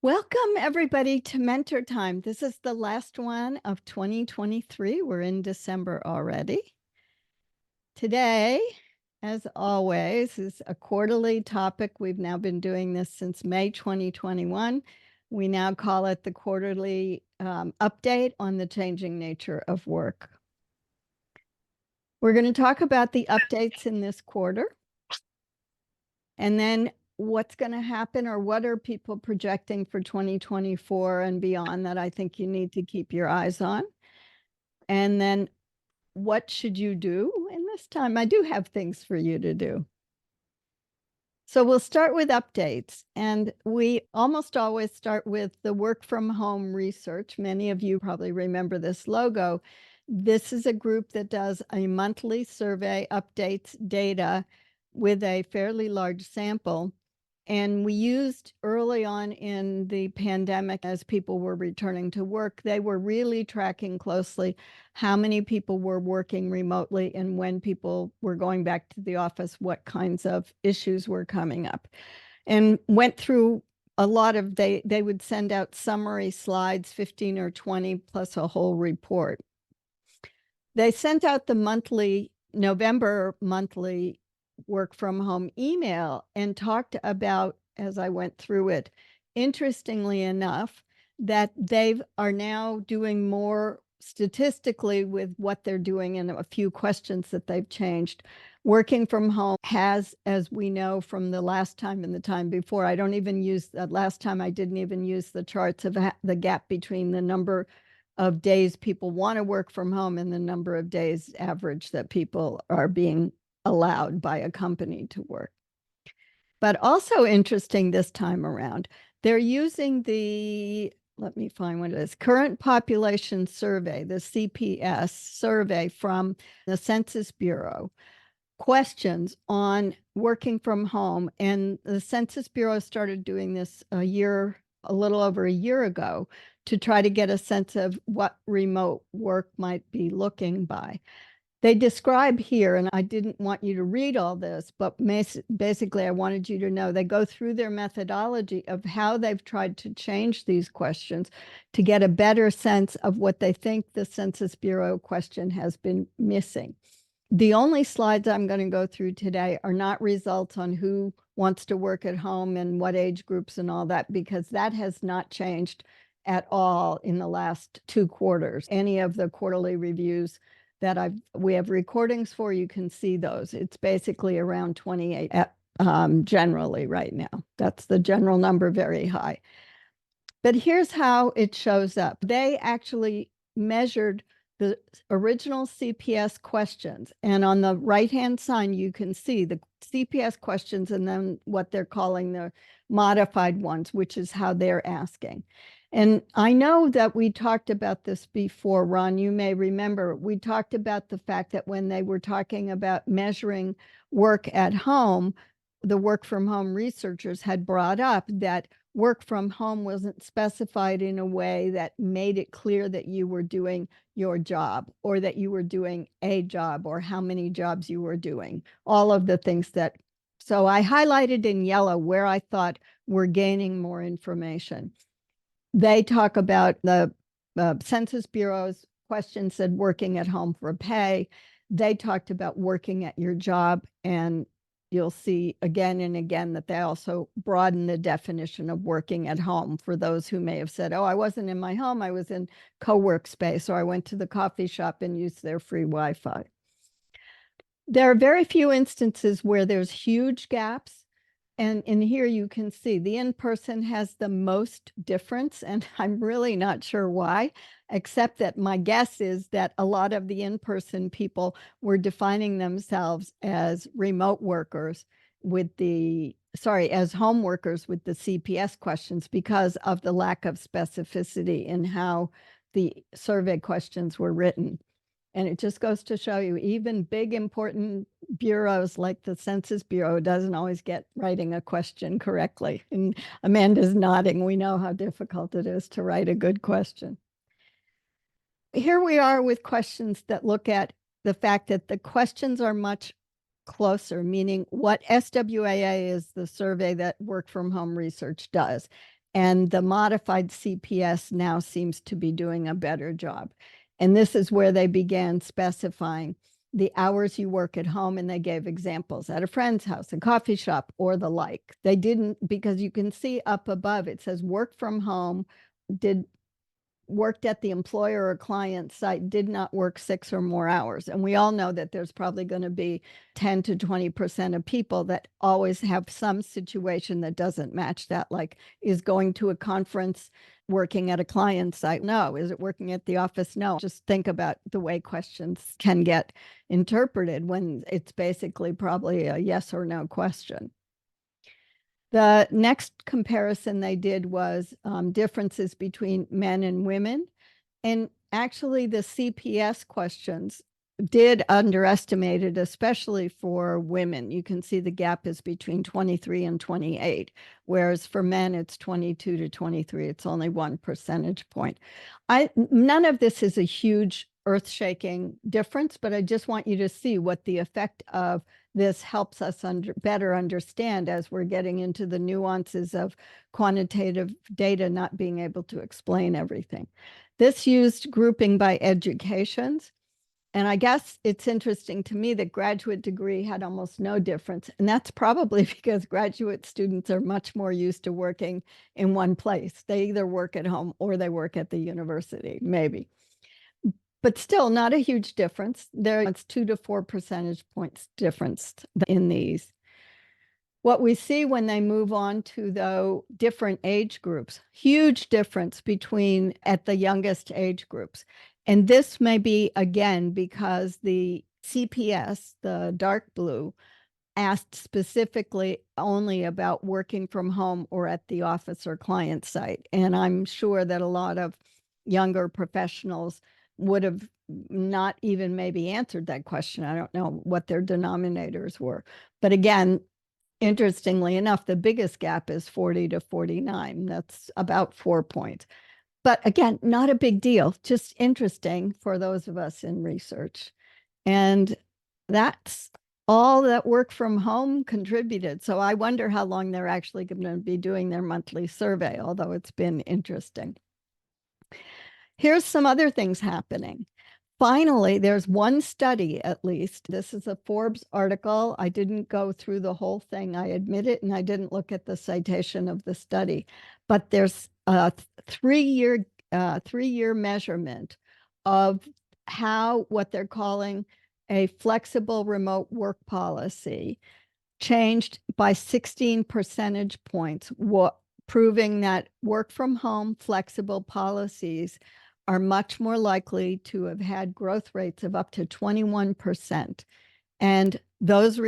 Welcome, everybody, to Mentor Time. This is the last one of 2023. We're in December already. Today, as always, is a quarterly topic. We've now been doing this since May 2021. We now call it the quarterly update on the changing nature of work. We're going to talk about the updates in this quarter, and then what's going to happen, or what are people projecting for 2024 and beyond that I think you need to keep your eyes on. And then what should you do in this time? I do have things for you to do. So we'll start with updates, and we almost always start with the work from home research. Many of you probably remember this logo. This is a group that does a monthly survey, updates data with a fairly large sample. And we used early on in the pandemic, as people were returning to work, they were really tracking closely how many people were working remotely, and when people were going back to the office, what kinds of issues were coming up. And went through a lot of, they would send out summary slides, 15 or 20, plus a whole report. They sent out the November monthly work from home email and talked about, as I went through it, interestingly enough, that they are now doing more statistically with what they're doing, and a few questions that they've changed. Working from home has, as we know from the last time and the time before, I don't even use that last time, I didn't even use the charts of the gap between the number of days people want to work from home and the number of days average that people are being allowed by a company to work. But also interesting this time around, they're using the, let me find what it is, current population survey, the CPS survey from the Census Bureau, questions on working from home. And the Census Bureau started doing this a little over a year ago, to try to get a sense of what remote work might be looking by. They describe here, and I didn't want you to read all this, but basically I wanted you to know they go through their methodology of how they've tried to change these questions to get a better sense of what they think the Census Bureau question has been missing. The only slides I'm going to go through today are not results on who wants to work at home and what age groups and all that, because that has not changed at all in the last 2 quarters. Any of the quarterly reviews that we have recordings for, you can see those. It's basically around 28 generally right now. That's the general number, very high. But here's how it shows up. They actually measured the original CPS questions, and on the right-hand side, you can see the CPS questions and then what they're calling the modified ones, which is how they're asking. And I know that we talked about this before, Ron, you may remember, we talked about the fact that when they were talking about measuring work at home, the work from home researchers had brought up that work from home wasn't specified in a way that made it clear that you were doing your job, or that you were doing a job, or how many jobs you were doing, all of the things that, so I highlighted in yellow where I thought we're gaining more information. They talk about the Census Bureau's question said working at home for pay. They talked about working at your job, and you'll see again and again that they also broaden the definition of working at home for those who may have said, oh, I wasn't in my home, I was in co-work space, or I went to the coffee shop and used their free Wi-Fi. There are very few instances where there's huge gaps. And in here you can see the in-person has the most difference, and I'm really not sure why, except that my guess is that a lot of the in-person people were defining themselves as remote workers with as home workers with the CPS questions, because of the lack of specificity in how the survey questions were written. And it just goes to show you, even big, important bureaus like the Census Bureau doesn't always get writing a question correctly. And Amanda's nodding. We know how difficult it is to write a good question. Here we are with questions that look at the fact that the questions are much closer, meaning what SWAA is the survey that work from home research does. And the modified CPS now seems to be doing a better job. And this is where they began specifying the hours you work at home, and they gave examples at a friend's house, a coffee shop, or the like. They didn't, because you can see up above, it says work from home, worked at the employer or client site, did not work 6 or more hours. And we all know that there's probably going to be 10 to 20% of people that always have some situation that doesn't match that, like is going to a conference, working at a client site. No. Is it working at the office? No. Just think about the way questions can get interpreted when it's basically probably a yes or no question. The next comparison they did was differences between men and women. And actually, the CPS questions did underestimate it, especially for women. You can see the gap is between 23 and 28, whereas for men, it's 22 to 23. It's only 1 percentage point. None of this is a huge earth-shaking difference, but I just want you to see what the effect of this helps us better understand as we're getting into the nuances of quantitative data not being able to explain everything. This used grouping by educations. And I guess it's interesting to me that graduate degree had almost no difference. And that's probably because graduate students are much more used to working in one place. They either work at home or they work at the university, maybe. But still not a huge difference. It's 2 to 4 percentage points difference in these. What we see when they move on to the different age groups, huge difference between at the youngest age groups. And this may be, again, because the CPS, the dark blue, asked specifically only about working from home or at the office or client site. And I'm sure that a lot of younger professionals would have not even maybe answered that question. I don't know what their denominators were. But again, interestingly enough, the biggest gap is 40 to 49. That's about 4 points. But again, not a big deal, just interesting for those of us in research. And that's all that work from home contributed. So I wonder how long they're actually going to be doing their monthly survey, although it's been interesting. Here's some other things happening. Finally, there's one study, at least. This is a Forbes article. I didn't go through the whole thing, I admit it, and I didn't look at the citation of the study. But there's a three-year measurement of how what they're calling a flexible remote work policy changed by 16 percentage points, proving that work from home flexible policies are much more likely to have had growth rates of up to 21%. And those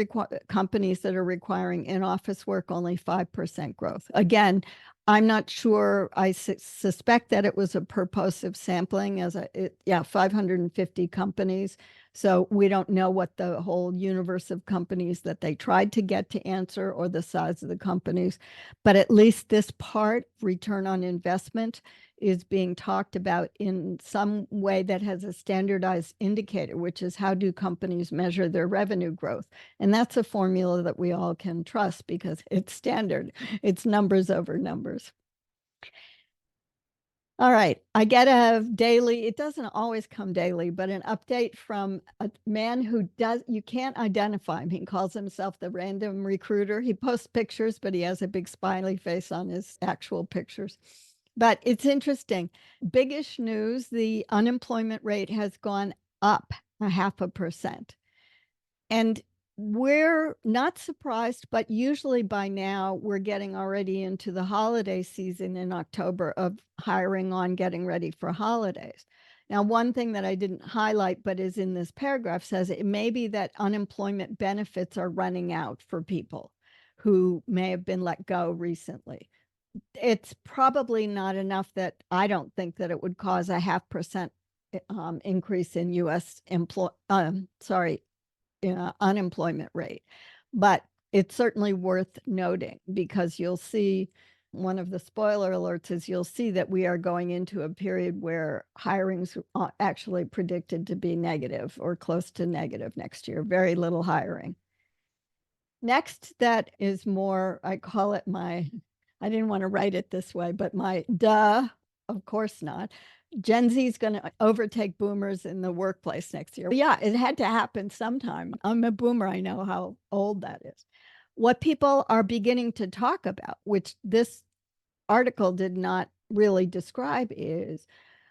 companies that are requiring in-office work, only 5% growth. Again, I'm not sure. I suspect that it was a purposive sampling 550 companies. So we don't know what the whole universe of companies that they tried to get to answer or the size of the companies. But at least this part, return on investment, is being talked about in some way that has a standardized indicator, which is how do companies measure their revenue growth? And that's a formula that we all can trust because it's standard. It's numbers over numbers. All right, I get a daily, it doesn't always come daily, but an update from a man who you can't identify him. He calls himself the random recruiter. He posts pictures, but he has a big smiley face on his actual pictures. But it's interesting. Biggish news, the unemployment rate has gone up 0.5%. And we're not surprised, but usually by now we're getting already into the holiday season in October of hiring on getting ready for holidays. Now, one thing that I didn't highlight, but is in this paragraph, says it may be that unemployment benefits are running out for people who may have been let go recently. It's probably not enough that I don't think that it would cause a 0.5% increase in U.S. unemployment rate. But it's certainly worth noting because you'll see one of the spoiler alerts is you'll see that we are going into a period where hiring's actually predicted to be negative or close to negative next year. Very little hiring. Next, that is more, I call it my I didn't want to write it this way, but of course not. Gen Z is going to overtake boomers in the workplace next year. Yeah, it had to happen sometime. I'm a boomer. I know how old that is. What people are beginning to talk about, which this article did not really describe, is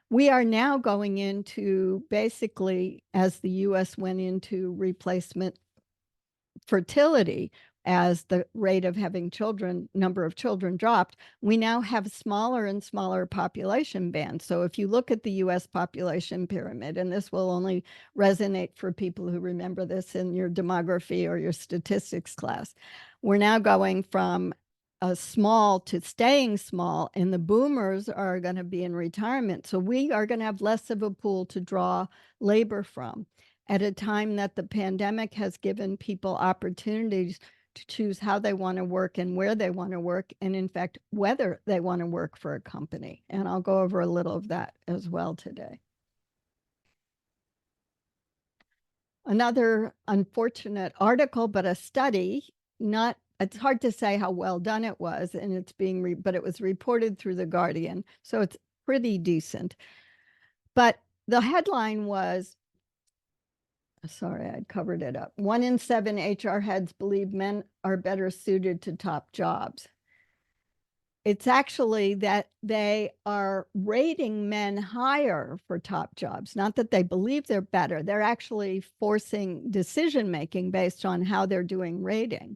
we are now going into basically, as the US went into replacement fertility, as the rate of having children, number of children dropped, we now have smaller and smaller population bands. So if you look at the US population pyramid, and this will only resonate for people who remember this in your demography or your statistics class, we're now going from a small to staying small, and the boomers are going to be in retirement. So we are going to have less of a pool to draw labor from at a time that the pandemic has given people opportunities to choose how they want to work and where they want to work, and in fact, whether they want to work for a company. And I'll go over a little of that as well today. Another unfortunate article, but a study, it's hard to say how well done it was, and it's but it was reported through The Guardian, so it's pretty decent. But the headline was, sorry, I covered it up. 1 in 7 HR heads believe men are better suited to top jobs. It's actually that they are rating men higher for top jobs, not that they believe they're better. They're actually forcing decision making based on how they're doing rating.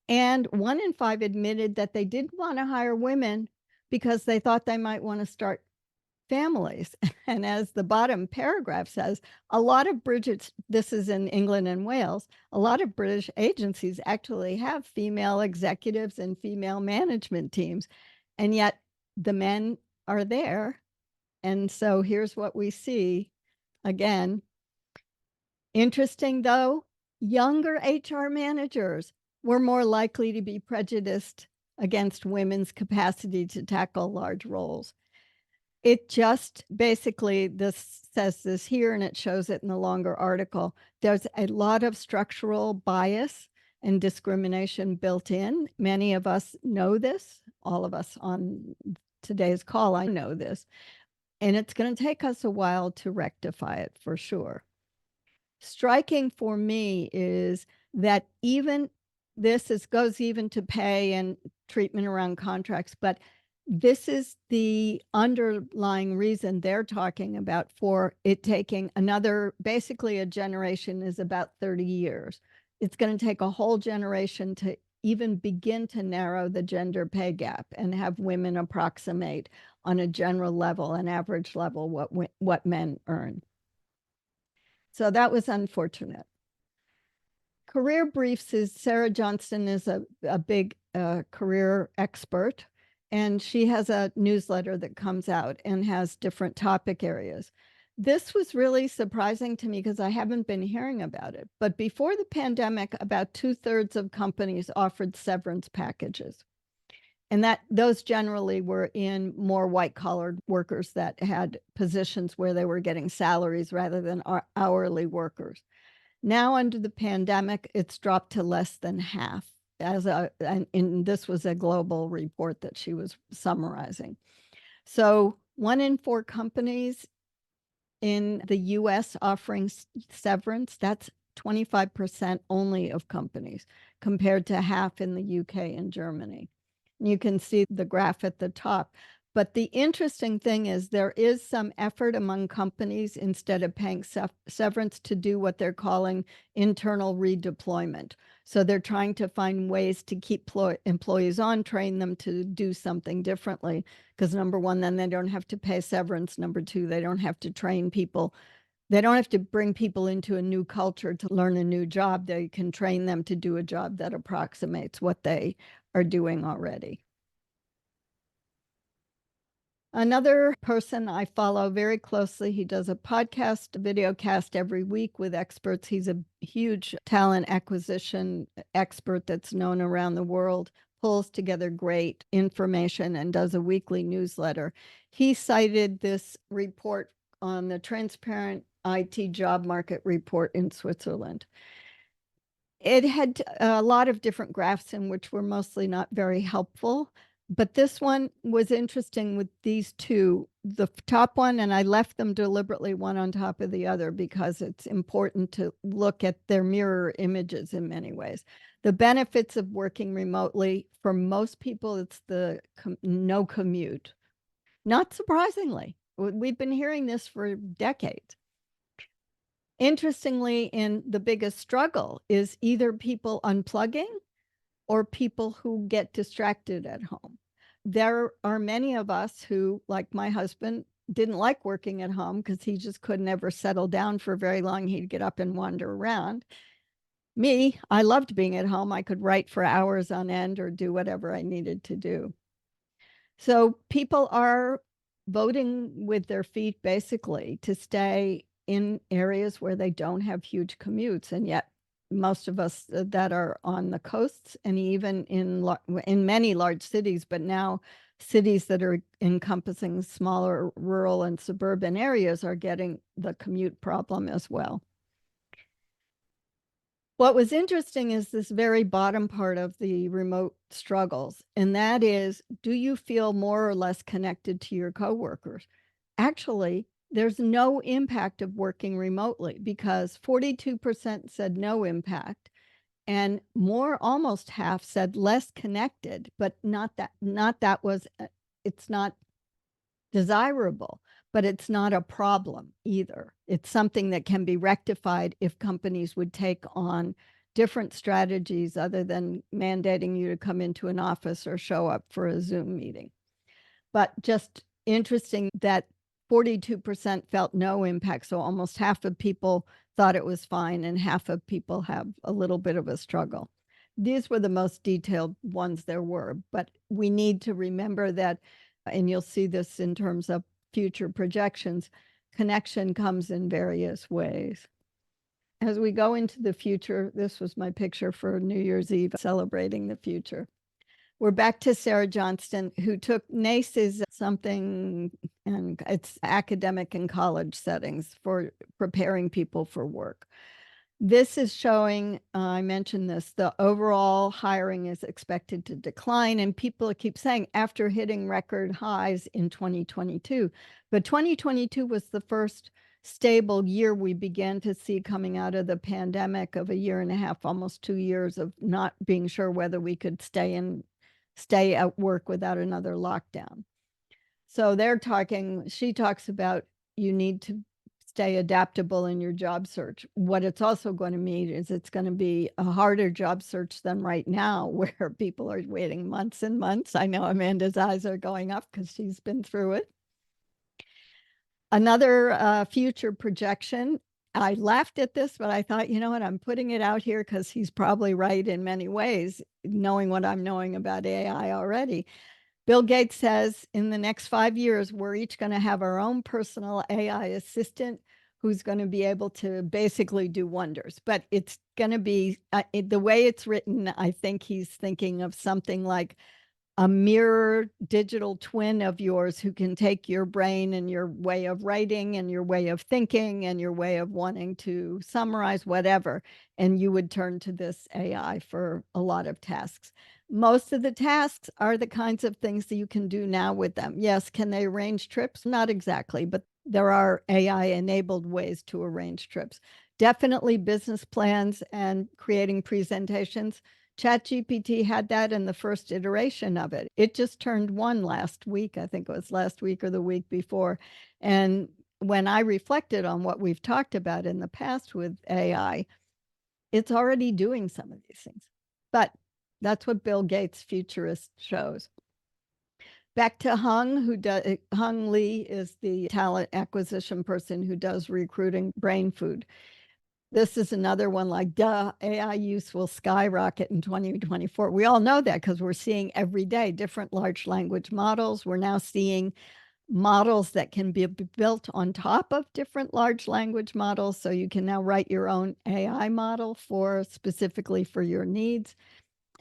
And 1 in 5 admitted that they didn't want to hire women because they thought they might want to start families. And as the bottom paragraph says, a lot of this is in England and Wales, a lot of British agencies actually have female executives and female management teams, and yet the men are there. And so here's what we see again. Interesting though, younger HR managers were more likely to be prejudiced against women's capacity to tackle large roles. It just basically, this says this here, and it shows it in the longer article. There's a lot of structural bias and discrimination built in. Many of us know this. All of us on today's call, I know this. And it's going to take us a while to rectify it for sure. Striking for me is that even goes even to pay and treatment around contracts, but this is the underlying reason they're talking about for it taking basically a generation is about 30 years. It's going to take a whole generation to even begin to narrow the gender pay gap and have women approximate on a general level, an average level, what men earn. So that was unfortunate. Career Briefs Sarah Johnston is a big career expert, and she has a newsletter that comes out and has different topic areas. This was really surprising to me because I haven't been hearing about it. But before the pandemic, about 2/3 of companies offered severance packages. And those generally were in more white-collar workers that had positions where they were getting salaries rather than hourly workers. Now, under the pandemic, it's dropped to less than half. And this was a global report that she was summarizing. So 1 in 4 companies in the US offering severance, that's 25% only of companies, compared to half in the UK and Germany. You can see the graph at the top. But the interesting thing is there is some effort among companies, instead of paying severance, to do what they're calling internal redeployment. So they're trying to find ways to keep employees on, train them to do something differently. Because number one, then they don't have to pay severance. Number two, they don't have to train people. They don't have to bring people into a new culture to learn a new job. They can train them to do a job that approximates what they are doing already. Another person I follow very closely, he does a podcast, a video cast every week with experts. He's a huge talent acquisition expert that's known around the world, pulls together great information and does a weekly newsletter. He cited this report on the Transparent IT Job Market Report in Switzerland. It had a lot of different graphs in which were mostly not very helpful. But this one was interesting with these two, the top one, and I left them deliberately one on top of the other because it's important to look at their mirror images in many ways. The benefits of working remotely, for most people, it's the no commute. Not surprisingly, we've been hearing this for decades. Interestingly, in the biggest struggle is either people unplugging or people who get distracted at home. There are many of us who, like my husband, didn't like working at home because he just couldn't ever settle down for very long. He'd get up and wander around. Me, I loved being at home. I could write for hours on end or do whatever I needed to do. So people are voting with their feet basically to stay in areas where they don't have huge commutes. And yet most of us that are on the coasts and even in many large cities, but now cities that are encompassing smaller rural and suburban areas are getting the commute problem as well. What was interesting is this very bottom part of the remote struggles, and that is, do you feel more or less connected to your coworkers? Actually, there's no impact of working remotely because 42% said no impact, and more, almost half said less connected, but not that was, it's not desirable, but it's not a problem either. It's something that can be rectified if companies would take on different strategies other than mandating you to come into an office or show up for a Zoom meeting. But just interesting that 42% felt no impact. So almost half of people thought it was fine, and half of people have a little bit of a struggle. These were the most detailed ones there were, but we need to remember that, and you'll see this in terms of future projections, connection comes in various ways. As we go into the future, this was my picture for New Year's Eve, celebrating the future. We're back to Sarah Johnston, who took NACE's something, and it's academic and college settings for preparing people for work. This is showing, I mentioned this, the overall hiring is expected to decline, and people keep saying after hitting record highs in 2022. But 2022 was the first stable year we began to see coming out of the pandemic of a year and a half, almost 2 years of not being sure whether we could stay at work without another lockdown. So she talks about you need to stay adaptable in your job search. What it's also going to mean is it's going to be a harder job search than right now, where people are waiting months and months. I know Amanda's eyes are going up because she's been through it. Another future projection, I laughed at this, but I thought, you know what, I'm putting it out here because he's probably right in many ways, knowing what I'm knowing about AI already. Bill Gates says in the next 5 years, we're each going to have our own personal AI assistant who's going to be able to basically do wonders. But it's going to be, the way it's written, I think he's thinking of something like a mirror digital twin of yours who can take your brain and your way of writing and your way of thinking and your way of wanting to summarize whatever, and you would turn to this AI for a lot of tasks. Most of the tasks are the kinds of things that you can do now with them. Yes, can they arrange trips? Not exactly, but there are AI-enabled ways to arrange trips. Definitely business plans and creating presentations. ChatGPT had that in the first iteration of it. It just turned 1 last week. I think it was last week or the week before. And when I reflected on what we've talked about in the past with AI, it's already doing some of these things. But that's what Bill Gates' futurist shows. Back to Hung Lee is the talent acquisition person who does recruiting brain food. This is another one like, duh, AI use will skyrocket in 2024. We all know that because we're seeing every day different large language models. We're now seeing models that can be built on top of different large language models. So you can now write your own AI model specifically for your needs.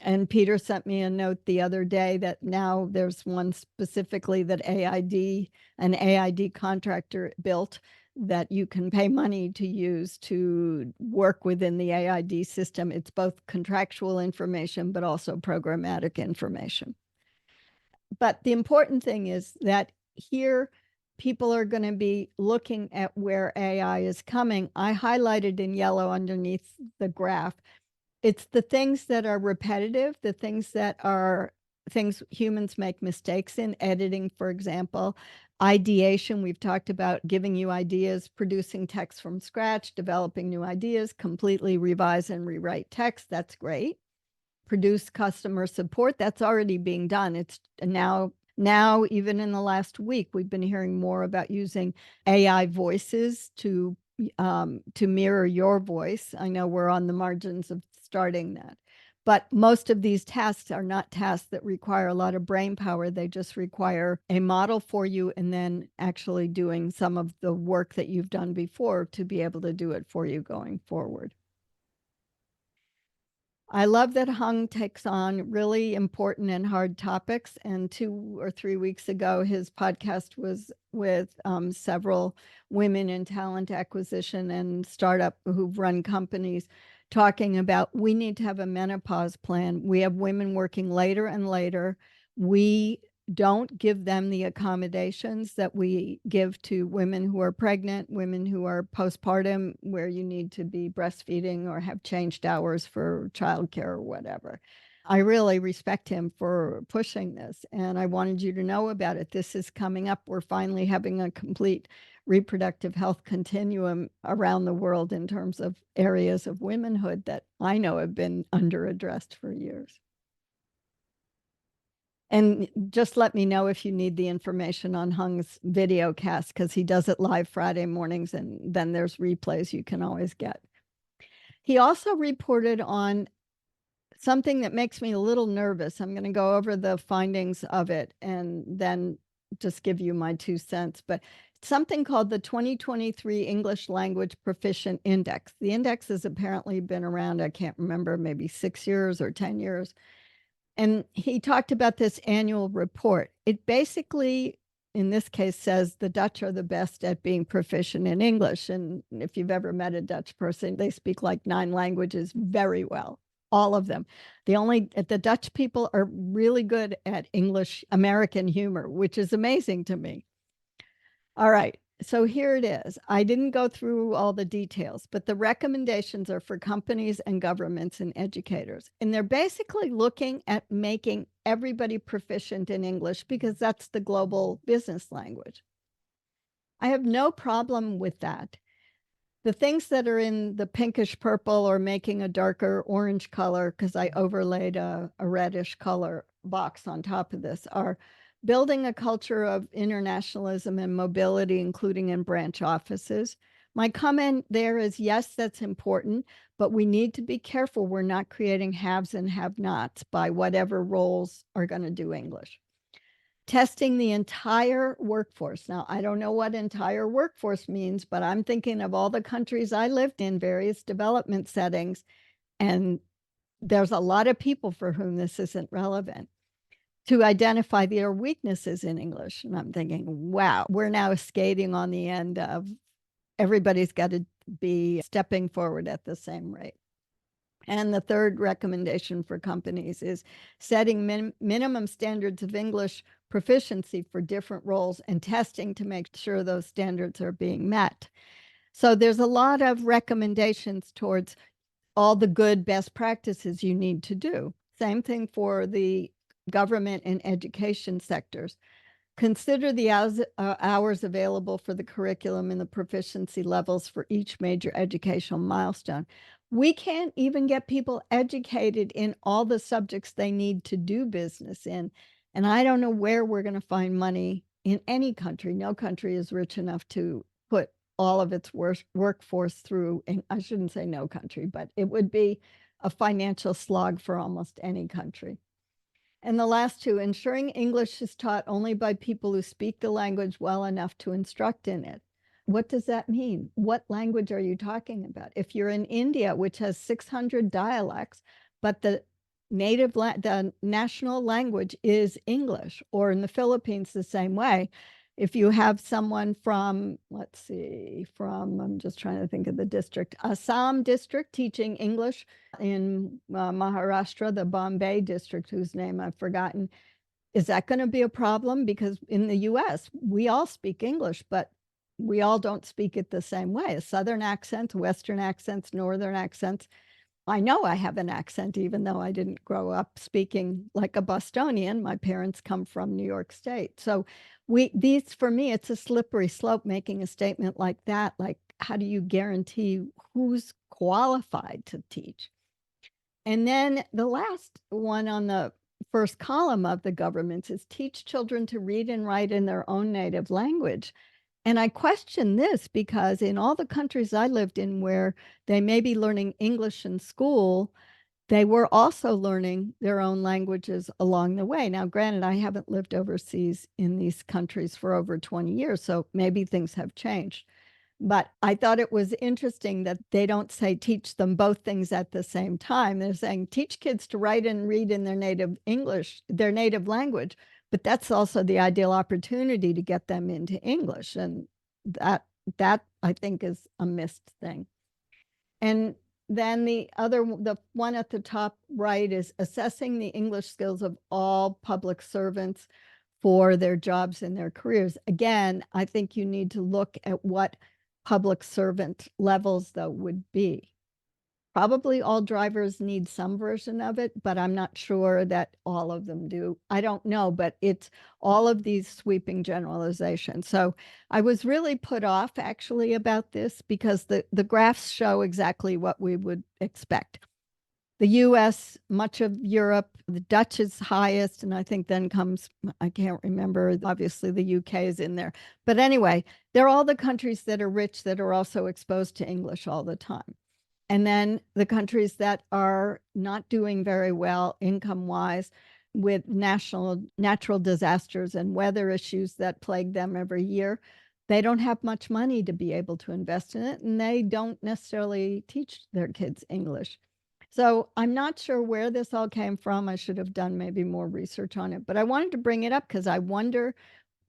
And Peter sent me a note the other day that now there's one specifically that an AID contractor built that you can pay money to use to work within the AID system. It's both contractual information, but also programmatic information. But the important thing is that here people are going to be looking at where AI is coming. I highlighted in yellow underneath the graph. It's the things that are repetitive, the things that are things humans make mistakes in, editing, for example, ideation. We've talked about giving you ideas, producing text from scratch, developing new ideas, completely revise and rewrite text. That's great. Produce customer support. That's already being done. It's now even in the last week, we've been hearing more about using AI voices to mirror your voice. I know we're on the margins of starting that. But most of these tasks are not tasks that require a lot of brain power. They just require a model for you and then actually doing some of the work that you've done before to be able to do it for you going forward. I love that Hung takes on really important and hard topics. And 2 or 3 weeks ago, his podcast was with several women in talent acquisition and startup who've run companies, talking about we need to have a menopause plan. We have women working later and later. We don't give them the accommodations that we give to women who are pregnant, women who are postpartum, where you need to be breastfeeding or have changed hours for childcare or whatever. I really respect him for pushing this, and I wanted you to know about it. This is coming up. We're finally having a complete reproductive health continuum around the world in terms of areas of womanhood that I know have been underaddressed for years. And just let me know if you need the information on Hung's video cast, because he does it live Friday mornings, and then there's replays you can always get. He also reported on something that makes me a little nervous. I'm going to go over the findings of it and then just give you my 2 cents. But something called the 2023 English Language Proficient Index. The index has apparently been around, I can't remember, maybe 6 years or 10 years. And he talked about this annual report. It basically, in this case, says the Dutch are the best at being proficient in English. And if you've ever met a Dutch person, they speak like 9 languages very well, all of them. The Dutch people are really good at English American humor, which is amazing to me. All right. So here it is. I didn't go through all the details, but the recommendations are for companies and governments and educators. And they're basically looking at making everybody proficient in English because that's the global business language. I have no problem with that. The things that are in the pinkish purple or making a darker orange color, because I overlaid a reddish color box on top of this, are building a culture of internationalism and mobility, including in branch offices. My comment there is, yes, that's important, but we need to be careful we're not creating haves and have-nots by whatever roles are going to do English. Testing the entire workforce. Now, I don't know what entire workforce means, but I'm thinking of all the countries I lived in, various development settings, and there's a lot of people for whom this isn't relevant. To identify their weaknesses in English. And I'm thinking, wow, we're now skating on the end of everybody's got to be stepping forward at the same rate. And the third recommendation for companies is setting minimum standards of English proficiency for different roles and testing to make sure those standards are being met. So there's a lot of recommendations towards all the good best practices you need to do. Same thing for the government and education sectors. Consider the hours available for the curriculum and the proficiency levels for each major educational milestone. We can't even get people educated in all the subjects they need to do business in. And I don't know where we're going to find money in any country. No country is rich enough to put all of its workforce through, and I shouldn't say no country, but it would be a financial slog for almost any country. And the last 2, ensuring English is taught only by people who speak the language well enough to instruct in it. What does that mean? What language are you talking about? If you're in India, which has 600 dialects, but the national language is English, or in the Philippines the same way. If you have someone from, I'm just trying to think of the district, Assam district teaching English in Maharashtra, the Bombay district, whose name I've forgotten, Is that going to be a problem? Because in the US, we all speak English, but we all don't speak it the same way. Southern accents, Western accents, Northern accents. I know I have an accent, even though I didn't grow up speaking like a Bostonian. My parents come from New York State. So for me, it's a slippery slope making a statement like that. Like, how do you guarantee who's qualified to teach? And then the last one on the first column of the governments is teach children to read and write in their own native language. And I question this because in all the countries I lived in where they may be learning English in school, they were also learning their own languages along the way. Now, granted, I haven't lived overseas in these countries for over 20 years, so maybe things have changed. But I thought it was interesting that they don't say teach them both things at the same time. They're saying teach kids to write and read in their native English, their native language, but that's also the ideal opportunity to get them into English. And that I think is a missed thing. And then the one at the top right is assessing the English skills of all public servants for their jobs and their careers. Again, I think you need to look at what public servant levels, though, would be. Probably all drivers need some version of it, but I'm not sure that all of them do. I don't know, but it's all of these sweeping generalizations. So I was really put off actually about this because the graphs show exactly what we would expect. The US, much of Europe, the Dutch is highest, and I think then comes, I can't remember, obviously the UK is in there. But anyway, they're all the countries that are rich that are also exposed to English all the time. And then the countries that are not doing very well income-wise with natural disasters and weather issues that plague them every year, they don't have much money to be able to invest in it, and they don't necessarily teach their kids English. So I'm not sure where this all came from. I should have done maybe more research on it, but I wanted to bring it up because I wonder,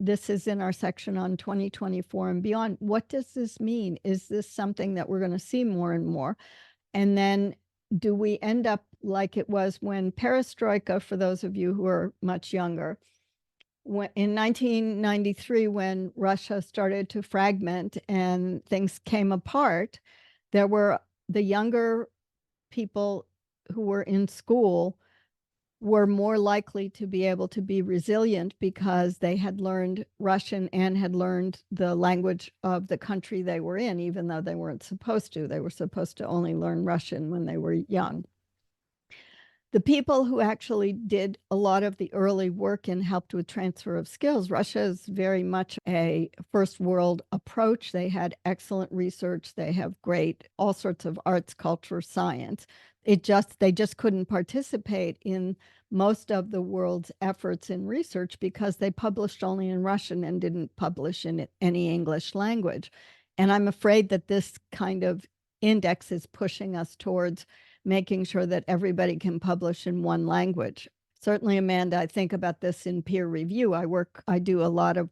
this is in our section on 2024 and beyond. What does this mean? Is this something that we're going to see more and more? And then do we end up like it was when perestroika, for those of you who are much younger, in 1993, when Russia started to fragment and things came apart, there were the younger people who were in school were more likely to be able to be resilient because they had learned Russian and had learned the language of the country they were in, even though they weren't supposed to. They were supposed to only learn Russian when they were young. The people who actually did a lot of the early work and helped with transfer of skills, Russia is very much a first world approach. They had excellent research. They have great, all sorts of arts, culture, science. They just couldn't participate in most of the world's efforts in research because they published only in Russian and didn't publish in any English language. And I'm afraid that this kind of index is pushing us towards making sure that everybody can publish in one language. Certainly, Amanda, I think about this in peer review. I do a lot of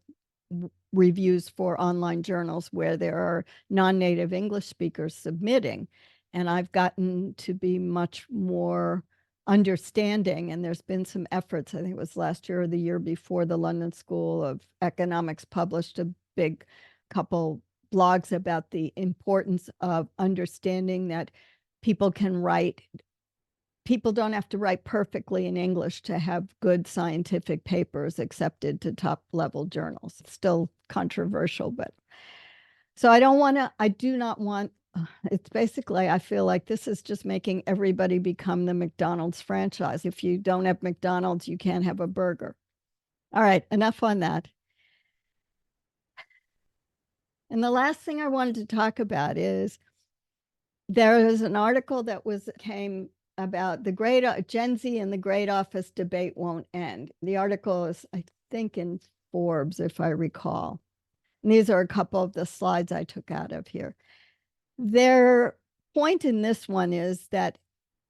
reviews for online journals where there are non-native English speakers submitting. And I've gotten to be much more understanding. And there's been some efforts, I think it was last year or the year before, the London School of Economics published a big couple blogs about the importance of understanding that people don't have to write perfectly in English to have good scientific papers accepted to top level journals. It's still controversial, but so I do not want, it's basically, I feel like this is just making everybody become the McDonald's franchise. If you don't have McDonald's, you can't have a burger. All right, enough on that. And the last thing I wanted to talk about is there is an article that came about the great Gen Z and the great office debate won't end. The article is, I think, in Forbes, if I recall. And these are a couple of the slides I took out of here. Their point in this one is that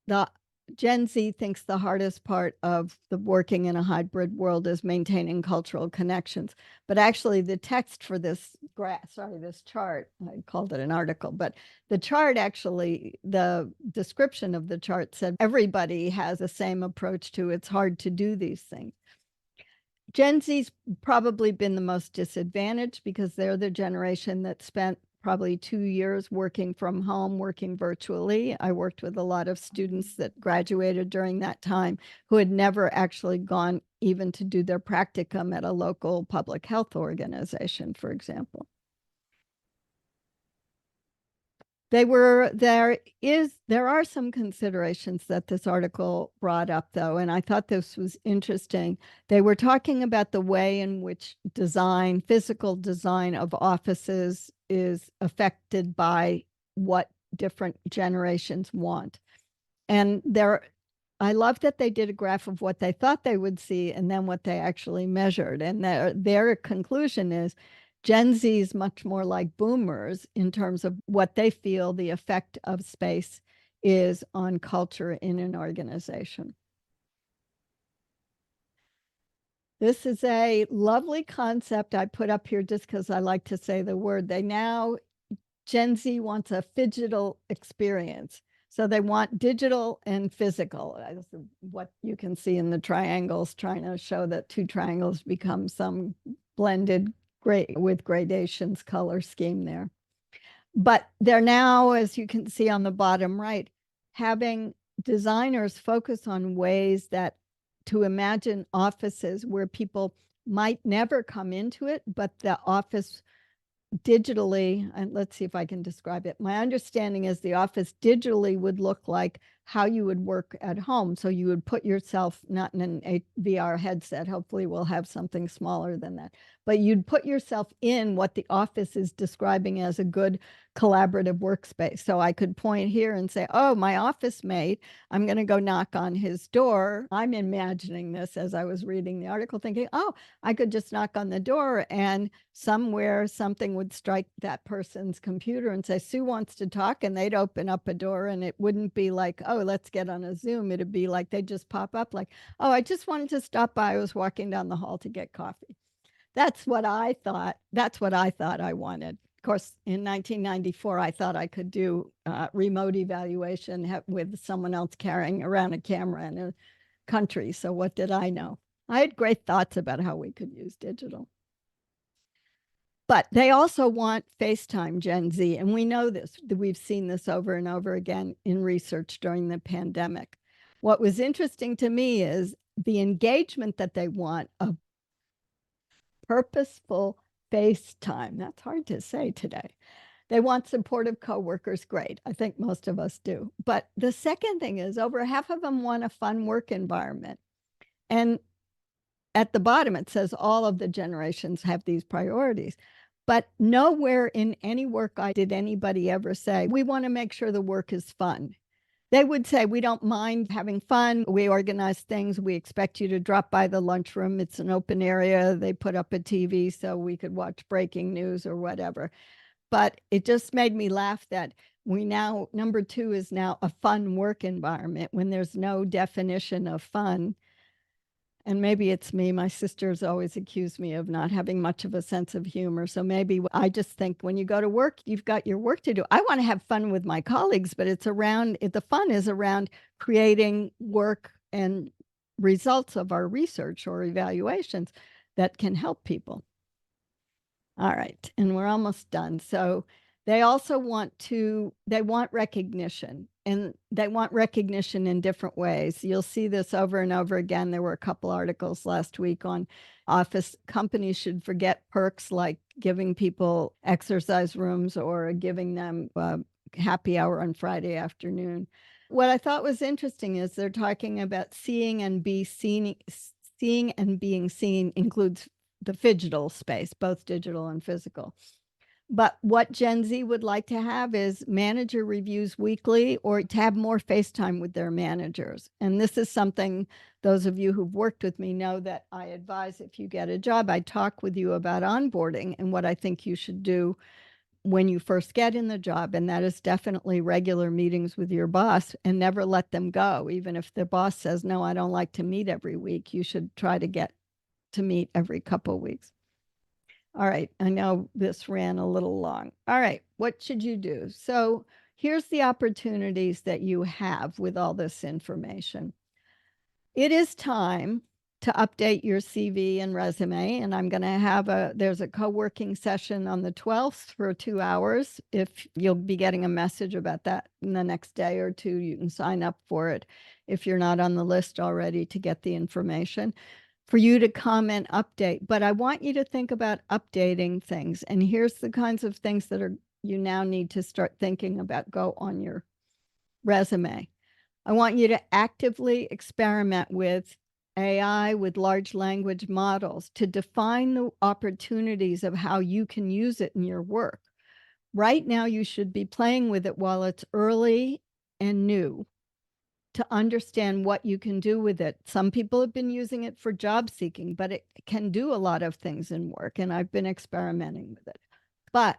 the Gen Z thinks the hardest part of the working in a hybrid world is maintaining cultural connections. But actually the text for this this chart, I called it an article, but the chart actually, the description of the chart said everybody has the same approach to it's hard to do these things. Gen Z's probably been the most disadvantaged because they're the generation that spent probably 2 years working from home, working virtually. I worked with a lot of students that graduated during that time who had never actually gone even to do their practicum at a local public health organization, for example. There are some considerations that this article brought up, though, and I thought this was interesting. They were talking about the way in which design, physical design of offices is affected by what different generations want. And I love that they did a graph of what they thought they would see and then what they actually measured. And their conclusion is Gen Z is much more like boomers in terms of what they feel the effect of space is on culture in an organization. This is a lovely concept I put up here just because I like to say the word. Gen Z wants a phygital experience. So they want digital and physical. What you can see in the triangles, trying to show that two triangles become some blended with gradations color scheme there. But they're now, as you can see on the bottom right, having designers focus on ways that to imagine offices where people might never come into it, but the office digitally, and let's see if I can describe it. My understanding is the office digitally would look like how you would work at home. So you would put yourself not in a VR headset, hopefully we'll have something smaller than that, but you'd put yourself in what the office is describing as a good collaborative workspace. So I could point here and say, oh, my office mate, I'm going to go knock on his door. I'm imagining this as I was reading the article thinking, oh, I could just knock on the door and somewhere something would strike that person's computer and say, Sue wants to talk, and they'd open up a door and it wouldn't be like, oh, let's get on a Zoom. It'd be like they just pop up like, oh, I just wanted to stop by. I was walking down the hall to get coffee. That's what I thought. That's what I thought I wanted. Of course, in 1994, I thought I could do remote evaluation with someone else carrying around a camera in a country. So what did I know? I had great thoughts about how we could use digital. But they also want FaceTime Gen Z. And we know this, we've seen this over and over again in research during the pandemic. What was interesting to me is the engagement that they want of purposeful FaceTime. That's hard to say today. They want supportive coworkers. Great. I think most of us do. But the second thing is over half of them want a fun work environment. And at the bottom, it says all of the generations have these priorities. But nowhere in any work I did anybody ever say, we want to make sure the work is fun. They would say, we don't mind having fun. We organize things. We expect you to drop by the lunchroom. It's an open area. They put up a TV so we could watch breaking news or whatever. But it just made me laugh that number two is now a fun work environment when there's no definition of fun. And maybe it's me. My sisters always accuse me of not having much of a sense of humor. So maybe I just think when you go to work, you've got your work to do. I want to have fun with my colleagues, but the fun is around creating work and results of our research or evaluations that can help people. All right, and we're almost done. So they also want recognition, and they want recognition in different ways. You'll see this over and over again. There were a couple articles last week on office companies should forget perks like giving people exercise rooms or giving them happy hour on Friday afternoon. What I thought was interesting is they're talking about seeing and being seen includes the phygital space, both digital and physical. But what Gen Z would like to have is manager reviews weekly or to have more FaceTime with their managers. And this is something those of you who've worked with me know that I advise if you get a job, I talk with you about onboarding and what I think you should do when you first get in the job. And that is definitely regular meetings with your boss and never let them go. Even if the boss says, no, I don't like to meet every week, you should try to get to meet every couple of weeks. All right, I know this ran a little long. All right, what should you do? So here's the opportunities that you have with all this information. It is time to update your CV and resume. And I'm going to have there's a co-working session on the 12th for 2 hours. If you'll be getting a message about that in the next day or two, you can sign up for it if you're not on the list already to get the information for you to come and update. But I want you to think about updating things. And here's the kinds of things that you now need to start thinking about go on your resume. I want you to actively experiment with AI, with large language models, to define the opportunities of how you can use it in your work. Right now, you should be playing with it while it's early and new to understand what you can do with it. Some people have been using it for job seeking, but it can do a lot of things in work, and I've been experimenting with it. But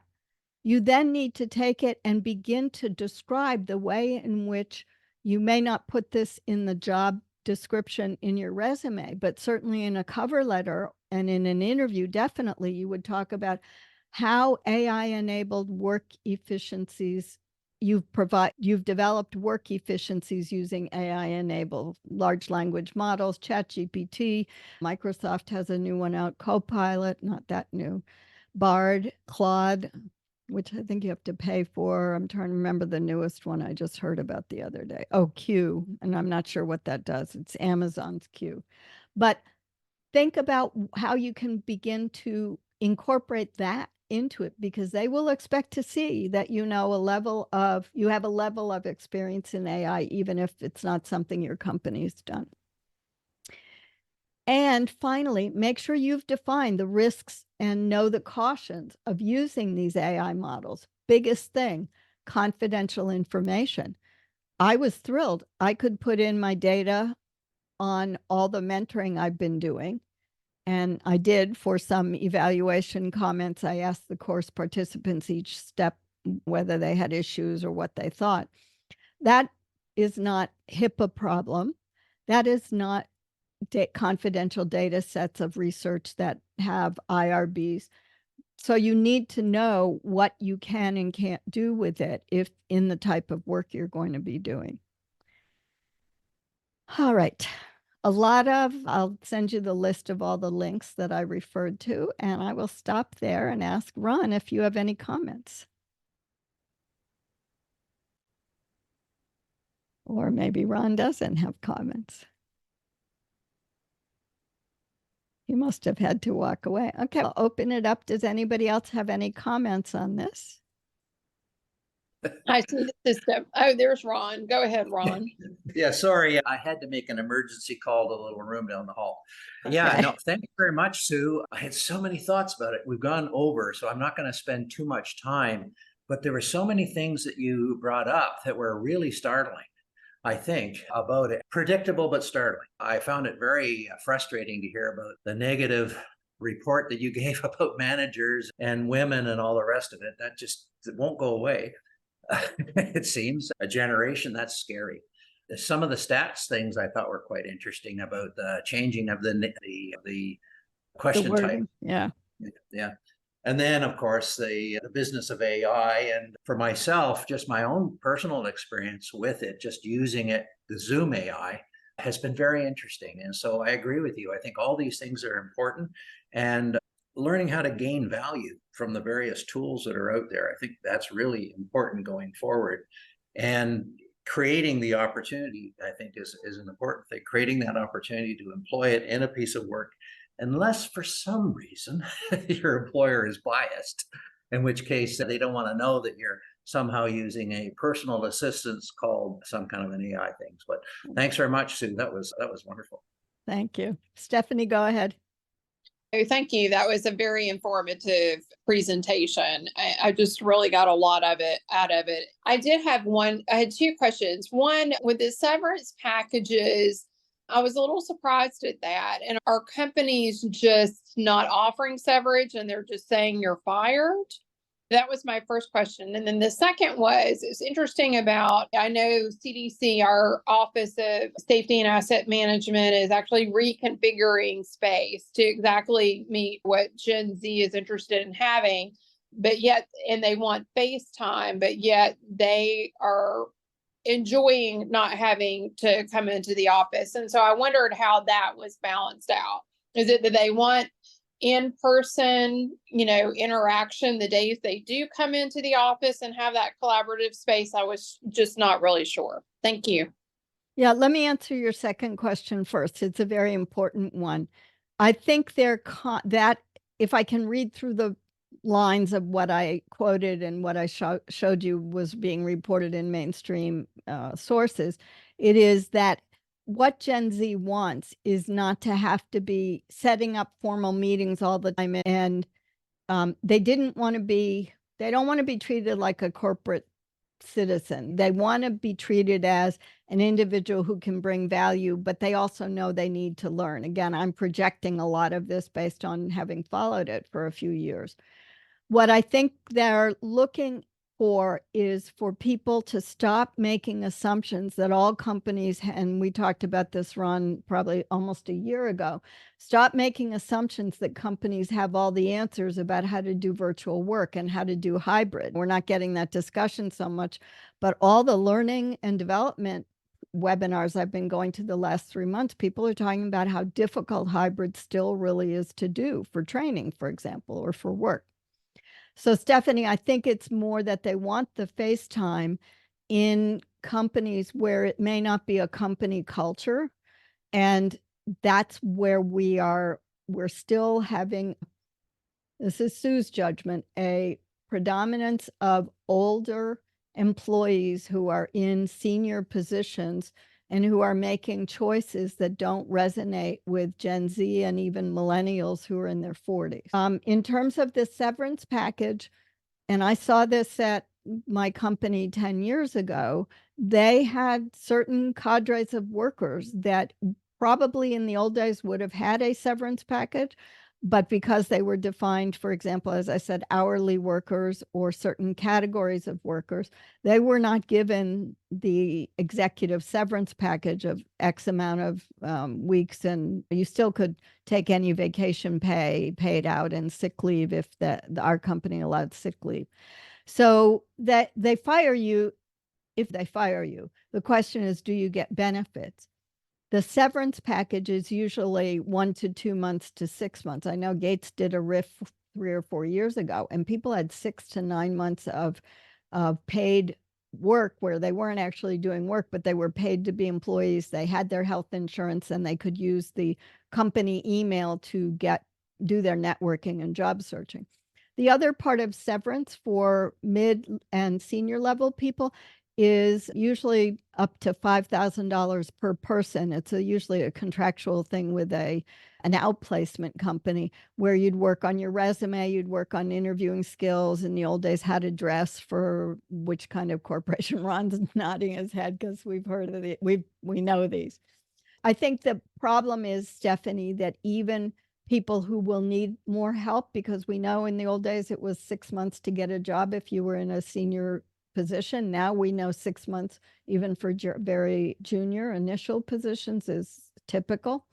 you then need to take it and begin to describe the way in which you may not put this in the job description in your resume, but certainly in a cover letter and in an interview, definitely you would talk about how AI-enabled work efficiencies you've developed work efficiencies using AI-enabled large language models, ChatGPT. Microsoft has a new one out, Copilot, not that new, Bard, Claude, which I think you have to pay for. I'm trying to remember the newest one I just heard about the other day. Oh, Q, and I'm not sure what that does. It's Amazon's Q. But think about how you can begin to incorporate that into it, because they will expect to see that you have a level of experience in AI, even if it's not something your company's done. And finally, make sure you've defined the risks and know the cautions of using these AI models. Biggest thing, confidential information. I was thrilled. I could put in my data on all the mentoring I've been doing. And I did, for some evaluation comments, I asked the course participants each step whether they had issues or what they thought. That is not HIPAA problem. That is not confidential data sets of research that have IRBs. So you need to know what you can and can't do with it if in the type of work you're going to be doing. All right. I'll send you the list of all the links that I referred to, and I will stop there and ask Ron if you have any comments. Or maybe Ron doesn't have comments. He must have had to walk away. Okay, I'll open it up. Does anybody else have any comments on this? I see the system. Oh, there's Ron. Go ahead, Ron. Yeah, sorry. I had to make an emergency call to a little room down the hall. Yeah, Okay. no, thank you very much, Sue. I had so many thoughts about it. We've gone over, so I'm not going to spend too much time, but there were so many things that you brought up that were really startling, I think, about it. Predictable, but startling. I found it very frustrating to hear about the negative report that you gave about managers and women and all the rest of it. That just won't go away. It seems a generation. That's scary. Some of the stats things I thought were quite interesting about the changing of the question type. Yeah. Yeah. And then, of course, the business of AI. And for myself, just my own personal experience with it, just using it, the Zoom AI has been very interesting. And so I agree with you. I think all these things are important. And learning how to gain value from the various tools that are out there, I think that's really important going forward. And creating the opportunity, I think, is an important thing. Creating that opportunity to employ it in a piece of work, unless for some reason your employer is biased, in which case they don't want to know that you're somehow using a personal assistance called some kind of an AI things. But thanks very much, Sue. That was wonderful. Thank you. Stephanie, go ahead. Oh, thank you. That was a very informative presentation. I just really got a lot of it out of it. I had two questions. One, with the severance packages, I was a little surprised at that. And are companies just not offering severance and they're just saying you're fired? That was my first question. And then the second was, it's interesting about, I know CDC, our Office of Safety and Asset Management, is actually reconfiguring space to exactly meet what Gen Z is interested in having, but yet, and they want FaceTime, but yet they are enjoying not having to come into the office. And so I wondered how that was balanced out. Is it that they want in-person, interaction the days they do come into the office and have that collaborative space? I was just not really sure. Thank you. Yeah, let me answer your second question first. It's a very important one. I think that if I can read through the lines of what I quoted and what I showed you was being reported in mainstream sources, it is that what Gen Z wants is not to have to be setting up formal meetings all the time. And they don't want to be treated like a corporate citizen. They want to be treated as an individual who can bring value, but they also know they need to learn. Again, I'm projecting a lot of this based on having followed it for a few years. What I think they're looking for is for people to stop making assumptions that all companies, and we talked about this, Ron, probably almost a year ago, stop making assumptions that companies have all the answers about how to do virtual work and how to do hybrid. We're not getting that discussion so much, but all the learning and development webinars I've been going to the last 3 months, people are talking about how difficult hybrid still really is to do for training, for example, or for work. So Stephanie, I think it's more that they want the FaceTime in companies where it may not be a company culture. And that's where we're still having, this is Sue's judgment, a predominance of older employees who are in senior positions and who are making choices that don't resonate with Gen Z and even millennials who are in their 40s. In terms of the severance package, and I saw this at my company 10 years ago, they had certain cadres of workers that probably in the old days would have had a severance package, but because they were defined, for example, as I said, hourly workers or certain categories of workers, they were not given the executive severance package of X amount of weeks, and you still could take any vacation pay paid out and sick leave if our company allowed sick leave. So that they fire you. If they fire you, the question is, do you get benefits? The severance package is usually 1 to 2 months to 6 months. I know Gates did a RIF 3 or 4 years ago, and people had 6 to 9 months of paid work where they weren't actually doing work, but they were paid to be employees. They had their health insurance, and they could use the company email to do their networking and job searching. The other part of severance for mid and senior level people is usually up to $5,000 per person. It's usually a contractual thing with an outplacement company where you'd work on your resume, you'd work on interviewing skills. In the old days, how to dress for which kind of corporation. Ron's nodding his head because we've heard of it. We know these. I think the problem is, Stephanie, that even people who will need more help, because we know in the old days it was 6 months to get a job if you were in a senior position. Now we know 6 months, even for very junior initial positions, is typical.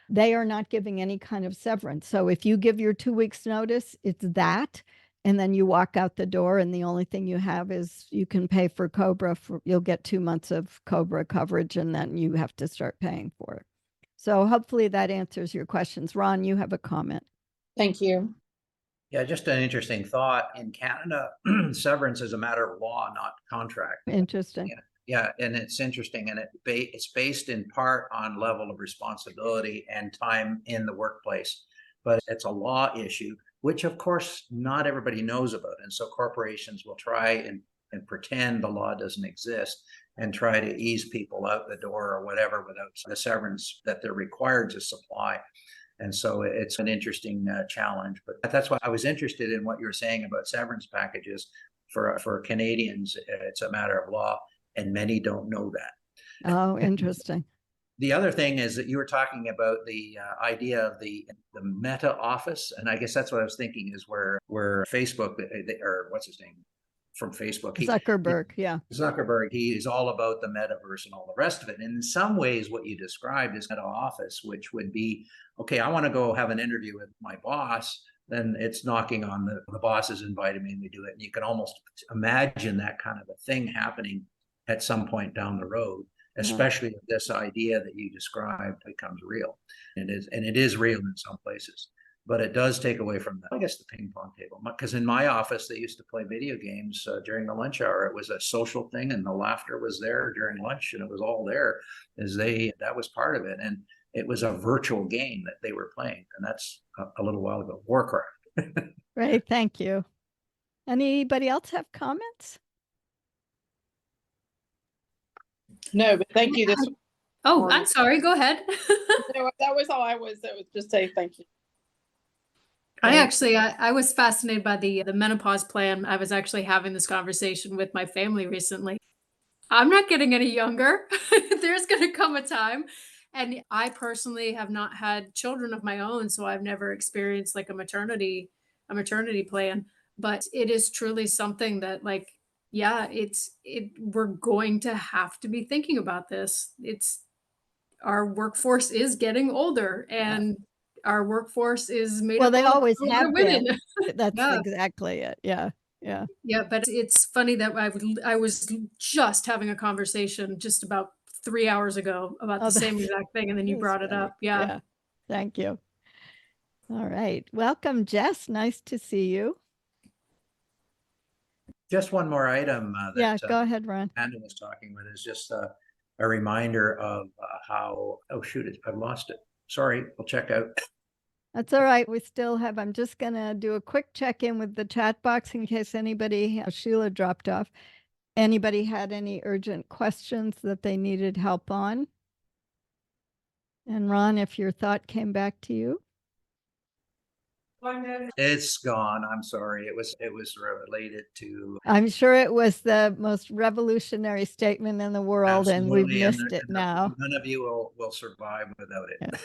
They are not giving any kind of severance. So if you give your 2 weeks notice, it's that, and then you walk out the door, and the only thing you have is you can pay for COBRA. You'll get 2 months of COBRA coverage, and then you have to start paying for it. So hopefully that answers your questions. Ron, you have a comment. Thank you. Yeah, just an interesting thought. In Canada, severance is a matter of law, not contract. Interesting. Yeah, and it's interesting, and it's based in part on level of responsibility and time in the workplace, but it's a law issue, which of course not everybody knows about, and so corporations will try and pretend the law doesn't exist and try to ease people out the door or whatever without the severance that they're required to supply. And so it's an interesting challenge, but that's why I was interested in what you were saying about severance packages. For Canadians, it's a matter of law, and many don't know that. Oh, interesting. The other thing is that you were talking about the idea of the Meta office, and I guess that's what I was thinking is where Facebook, or what's his name from Facebook, Zuckerberg, yeah. Zuckerberg, he is all about the metaverse and all the rest of it. And in some ways, what you described is Meta office, which would be, okay, I want to go have an interview with my boss. Then it's knocking on the boss has invited me and we do it. And you can almost imagine that kind of a thing happening at some point down the road, especially if this idea that you described becomes real. And it is real in some places, but it does take away from the, I guess, the ping pong table. Because in my office, they used to play video games during the lunch hour. It was a social thing, and the laughter was there during lunch, and it was all there that was part of it. And it was a virtual game that they were playing. And that's a little while ago. Warcraft. Great. Thank you. Anybody else have comments? No, but thank you. Oh, I'm sorry. Go ahead. No, that was all I was. That was just say thank you. I was fascinated by the menopause plan. I was actually having this conversation with my family recently. I'm not getting any younger. There's going to come a time. And I personally have not had children of my own, so I've never experienced like a maternity plan. But it is truly something that, like, yeah, we're going to have to be thinking about this. Our workforce is getting older, and our workforce is made Well, up they of always older have women. been. That's Yeah. exactly it. Yeah. Yeah. Yeah, but it's funny that I was just having a conversation just about 3 hours ago about Oh, the same that's- exact thing, and then you that's brought it funny. up. Yeah. Thank you. All right. Welcome, Jess. Nice to see you. Just one more item that Go ahead, Ron. Amanda was talking with is just a reminder of how, oh shoot, I've lost it. Sorry, we'll check out. That's all right. We still have, I'm just going to do a quick check-in with the chat box in case anybody, Sheila dropped off. Anybody had any urgent questions that they needed help on? And Ron, if your thought came back to you. It's gone. I'm sorry. It was related to. I'm sure it was the most revolutionary statement in the world, and we've Absolutely, missed it now. None of you will survive without it. Yeah.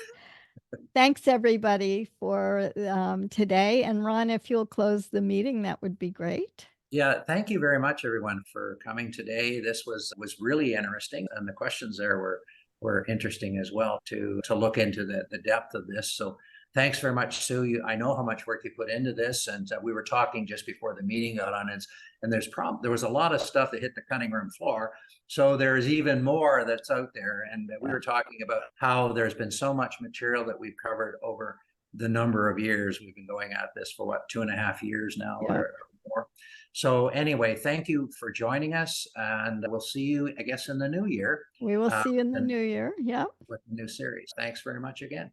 Thanks, everybody, for today. And Ron, if you'll close the meeting, that would be great. Yeah, thank you very much, everyone, for coming today. This was really interesting, and the questions there were interesting as well to look into the depth of this. So thanks very much, Sue. I know how much work you put into this, and we were talking just before the meeting got on it. And there was a lot of stuff that hit the cutting room floor. So there's even more that's out there. And we were talking about how there's been so much material that we've covered over the number of years. We've been going at this for 2.5 years now or more. So anyway, thank you for joining us, and we'll see you, I guess, in the new year. We will see you in the new year. Yeah. With the new series. Thanks very much again.